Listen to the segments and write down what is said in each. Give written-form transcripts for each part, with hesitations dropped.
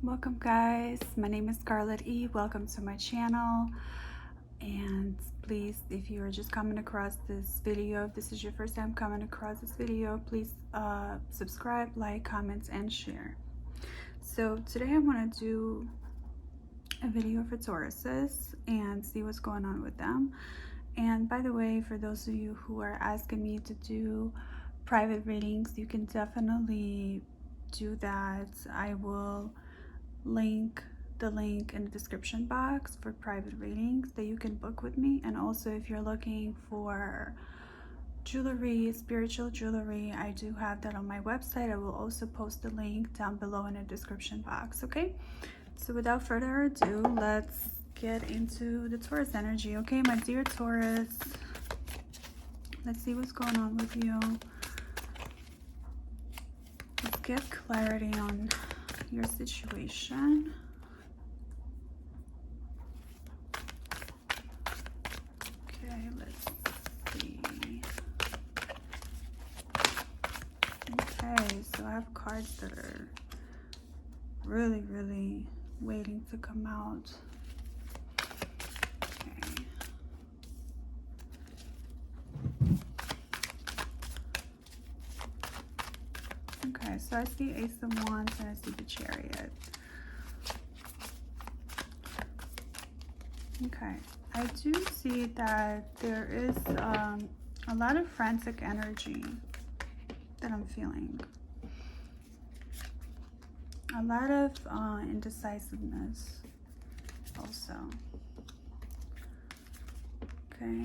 Welcome guys, my name is Scarlett E. Welcome to my channel, and please, if you are just coming across this video, if this is your first time coming across this video, please subscribe, like, comment, and share. So today I want to do a video for Tauruses and see what's going on with them. And by the way, for those of you who are asking me to do private readings, you can definitely do that. I will link the link in the description box for private readings that you can book with me. And also, if you're looking for jewelry, spiritual jewelry, I do have that on my website. I will also post the link down below in the description box. Okay, so without further ado, let's get into the Taurus energy. Okay, my dear Taurus, let's see what's going on with you. Let's get clarity on your situation. Okay, let's see. Okay, so I have cards that are really waiting to come out. Okay. Okay, so I see Ace of Wands and I see the Chariot. Okay, I do see that there is a lot of frantic energy that I'm feeling. A lot of indecisiveness also. Okay.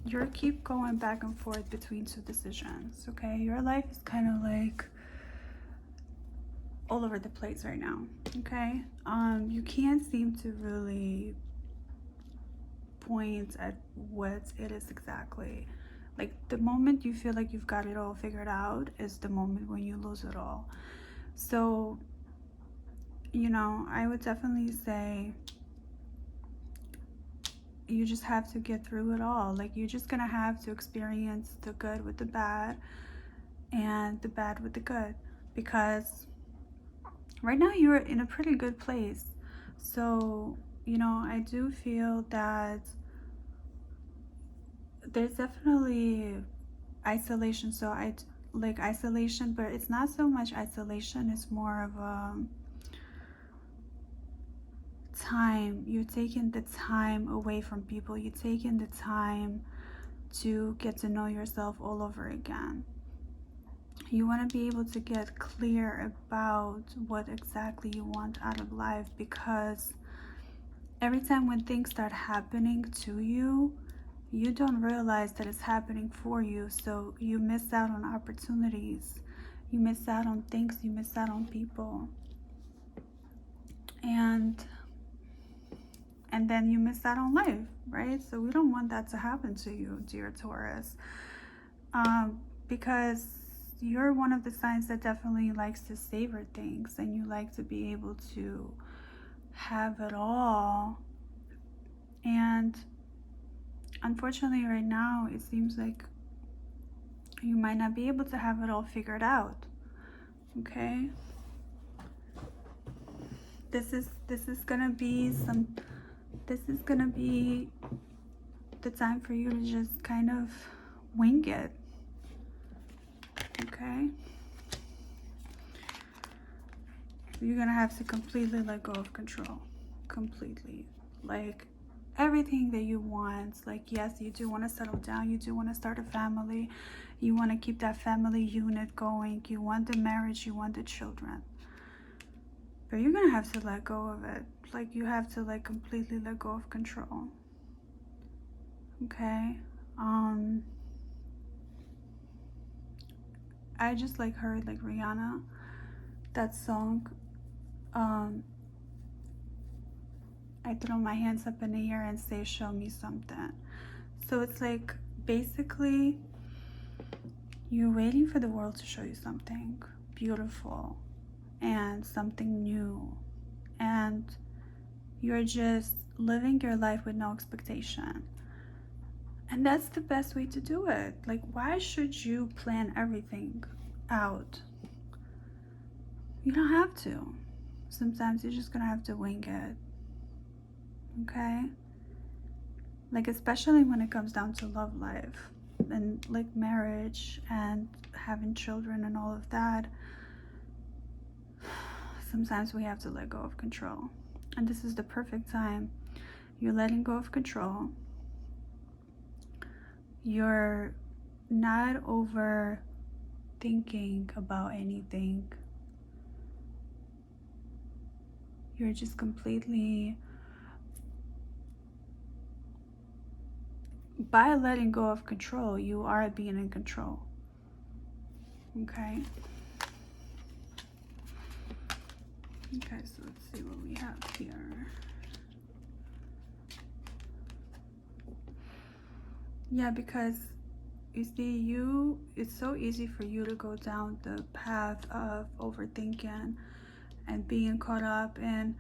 You keep going back and forth between two decisions. Okay, your life is kind of like all over the place right now. Okay, you can't seem to really point at what it is exactly. Like, the moment you feel like you've got it all figured out is the moment when you lose it all. So, you know, I would definitely say you just have to get through it all. Like, you're just gonna have to experience the good with the bad and the bad with the good, because right now you're in a pretty good place. So, you know, I do feel that there's definitely isolation. So I like isolation, but it's not so much isolation, it's more of a time. You're taking the time away from people. You're taking the time to get to know yourself all over again. You want to be able to get clear about what exactly you want out of life, because every time when things start happening to you, you don't realize that it's happening for you. So you miss out on opportunities, you miss out on things, you miss out on people, and then you miss out on life, right? So we don't want that to happen to you, dear Taurus, because you're one of the signs that definitely likes to savor things, and you like to be able to have it all. And unfortunately right now it seems like you might not be able to have it all figured out. Okay, this is gonna be the time for you to just kind of wing it. Okay, you're gonna have to completely let go of control. Completely. Like, everything that you want, like, yes, you do want to settle down, you do want to start a family, you want to keep that family unit going, you want the marriage, you want the children, but you're gonna have to let go of it. Like, you have to, like, completely let go of control. Okay, I just like heard, like, Rihanna, that song, I throw my hands up in the air and say, show me something. So it's like, basically, you're waiting for the world to show you something beautiful and something new, and you're just living your life with no expectation. And that's the best way to do it. Like, why should you plan everything out? You don't have to. Sometimes you're just gonna have to wing it. Okay? Like, especially when it comes down to love life and like marriage and having children and all of that. Sometimes we have to let go of control. And this is the perfect time. You're letting go of control. You're not overthinking about anything. You're just completely, by letting go of control, you are being in control. Okay? Okay, so let's see what we have here. Yeah, because you see, it's so easy for you to go down the path of overthinking and being caught up in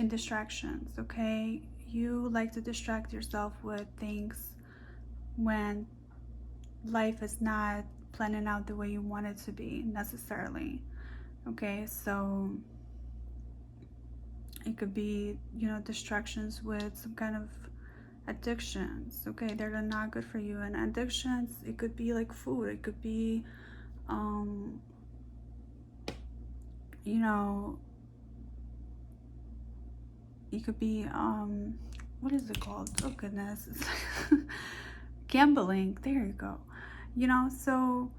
distractions. Okay, you like to distract yourself with things when life is not planning out the way you want it to be necessarily. Okay, so it could be, you know, distractions with some kind of addictions. Okay, they're not good for you. And addictions, it could be like food, it could be you know, it could be what is it called? Oh goodness. Gambling. There you go. You know, so,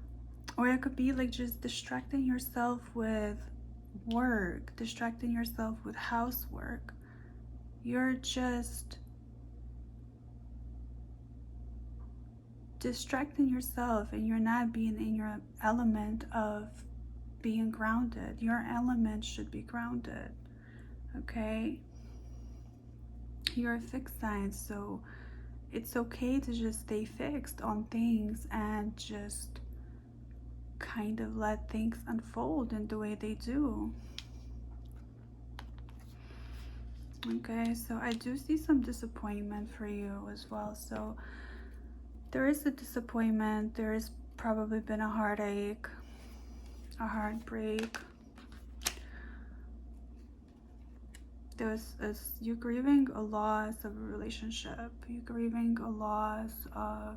or it could be like just distracting yourself with work, distracting yourself with housework. You're just distracting yourself and you're not being in your element of being grounded. Your element should be grounded. Okay? You're a fixed sign, so it's okay to just stay fixed on things and just kind of let things unfold in the way they do. Okay, so I do see some disappointment for you as well. So there is a disappointment. There has probably been a heartache, a heartbreak. You're grieving a loss of a relationship. You're grieving a loss of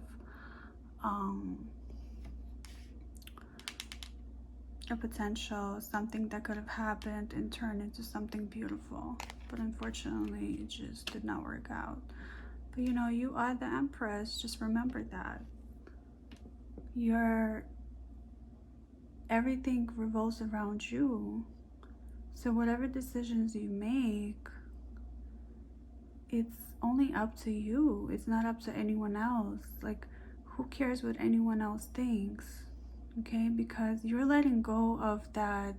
a potential, something that could have happened and turned into something beautiful. But unfortunately, it just did not work out. But you know, you are the Empress. Just remember that. Everything revolves around you. So whatever decisions you make, it's only up to you. It's not up to anyone else. Like, who cares what anyone else thinks? Okay, because you're letting go of that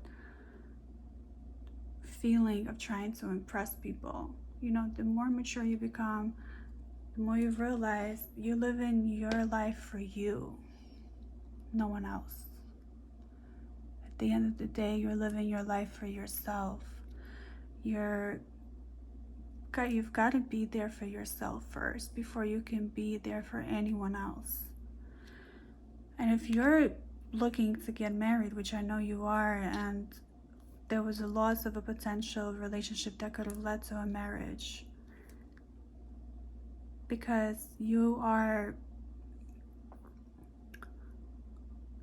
feeling of trying to impress people. You know, the more mature you become, the more you realize you're living your life for you, no one else. At the end of the day, you're living your life for yourself. You've got to be there for yourself first before you can be there for anyone else. And if you're looking to get married, which I know you are, and there was a loss of a potential relationship that could have led to a marriage, because you are,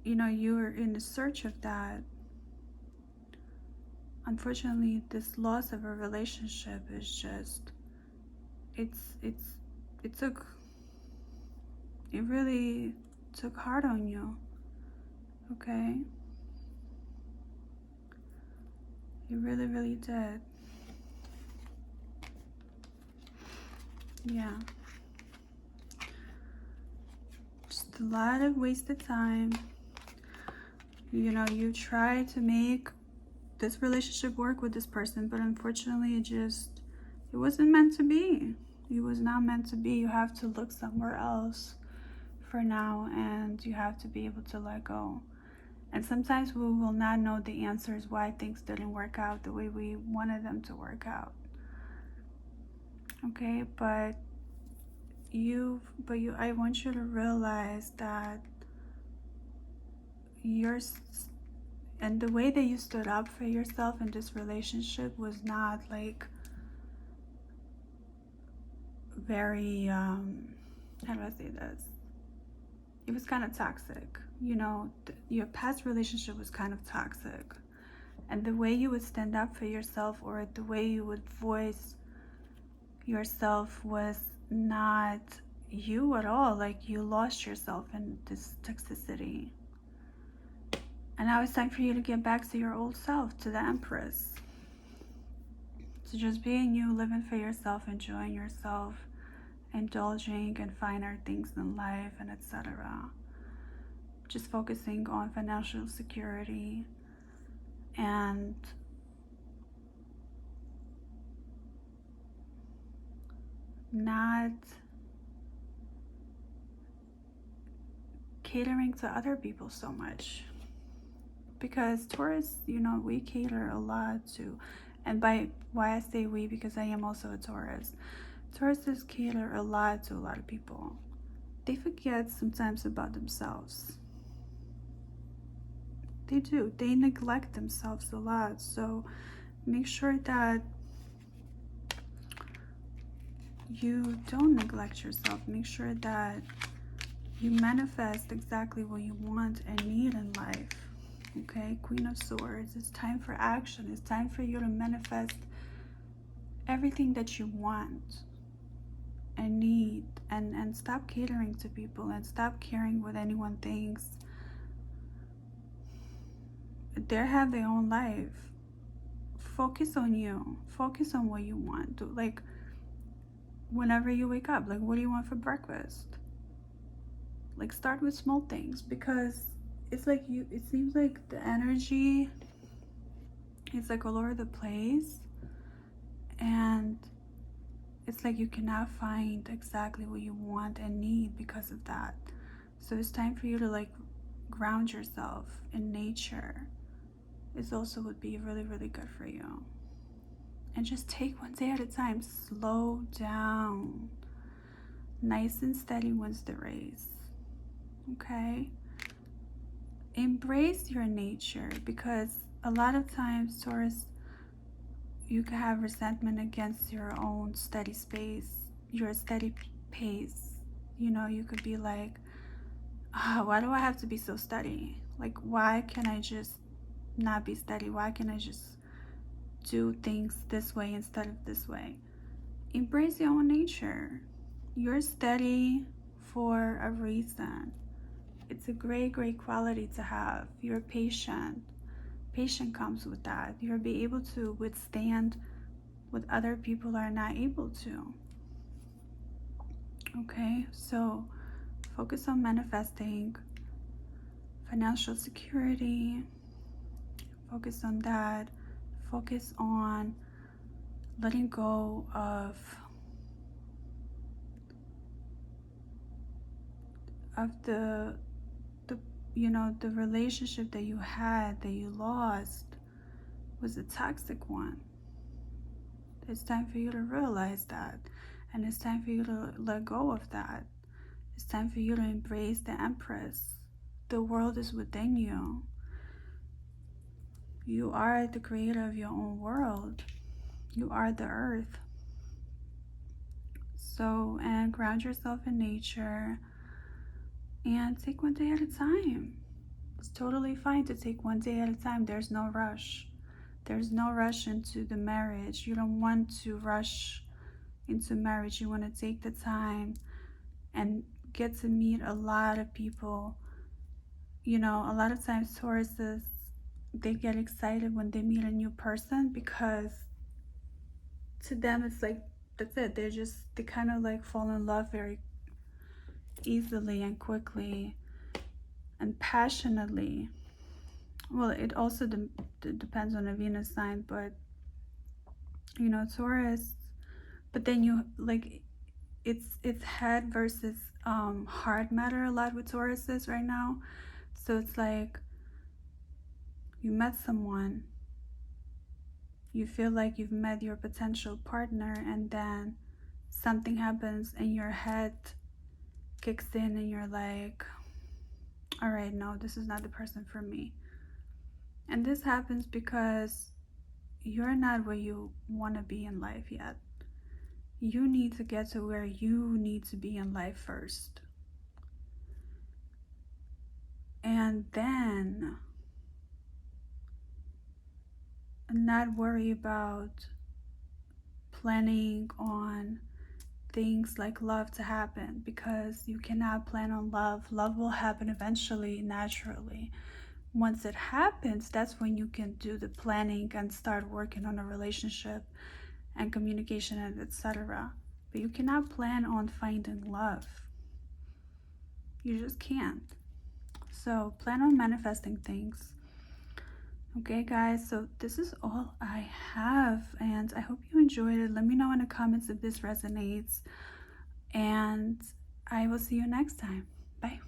you know, you're in the search of that. Unfortunately, this loss of a relationship is just, it really took hard on you. Okay, it really, really did. Yeah, just a lot of wasted time. You know, you try to make this relationship work with this person, but unfortunately it wasn't meant to be. It was not meant to be. You have to look somewhere else for now, and you have to be able to let go. And sometimes we will not know the answers why things didn't work out the way we wanted them to work out. Okay, but I want you to realize that you're, and the way that you stood up for yourself in this relationship was not like very, how do I say this? It was kind of toxic. You know, your past relationship was kind of toxic. And the way you would stand up for yourself, or the way you would voice yourself, was not you at all. Like, you lost yourself in this toxicity. And now it's time for you to get back to your old self, to the Empress. To just being you, living for yourself, enjoying yourself, indulging in finer things in life, and etc. Just focusing on financial security and not catering to other people so much. Because Taurus, you know, we cater a lot to, and by why I say we, because I am also a Taurus. Tauruses cater a lot to a lot of people. They forget sometimes about themselves. They do. They neglect themselves a lot. So make sure that you don't neglect yourself. Make sure that you manifest exactly what you want and need in life. Okay, Queen of Swords. It's time for action. It's time for you to manifest everything that you want and need, and stop catering to people, and stop caring what anyone thinks. They have their own life. Focus on you. Focus on what you want. Like, whenever you wake up, like, what do you want for breakfast? Like, start with small things, because it's like it seems like the energy is like all over the place, and it's like you cannot find exactly what you want and need because of that. So it's time for you to like ground yourself in nature. It also would be really, really good for you. And just take one day at a time. Slow down. Nice and steady wins the race. Okay? Embrace your nature, because a lot of times, Taurus, you can have resentment against your own steady space, your steady pace. You know, you could be like, oh, why do I have to be so steady? Like, why can I just not be steady? Why can I just do things this way instead of this way? Embrace your own nature. You're steady for a reason. It's a great, great quality to have. You're patient. Patience comes with that. You'll be able to withstand what other people are not able to. Okay, so focus on manifesting financial security. Focus on that. Focus on letting go of the you know, the relationship that you had, that you lost, was a toxic one. It's time for you to realize that, and it's time for you to let go of that. It's time for you to embrace the Empress. The world is within you. You are the creator of your own world. You are the earth. So, and ground yourself in nature and take one day at a time. It's totally fine to take one day at a time. There's no rush. There's no rush into the marriage. You don't want to rush into marriage. You want to take the time and get to meet a lot of people. You know, a lot of times Tauruses, they get excited when they meet a new person, because to them it's like, that's it. They kind of like fall in love very easily and quickly and passionately. Well, it also depends on a Venus sign, but you know, Taurus, but then you like, it's head versus heart matter a lot with Tauruses right now. So it's like, you met someone, you feel like you've met your potential partner, and then something happens and your head kicks in and you're like, all right, no, this is not the person for me. And this happens because you're not where you want to be in life yet. You need to get to where you need to be in life first. And then not worry about planning on things like love to happen, because you cannot plan on love. Love will happen eventually, naturally. Once it happens, that's when you can do the planning and start working on a relationship and communication and etc. But you cannot plan on finding love. You just can't. So plan on manifesting things. Okay guys, so this is all I have, and I hope you enjoyed it. Let me know in the comments if this resonates, and I will see you next time. Bye.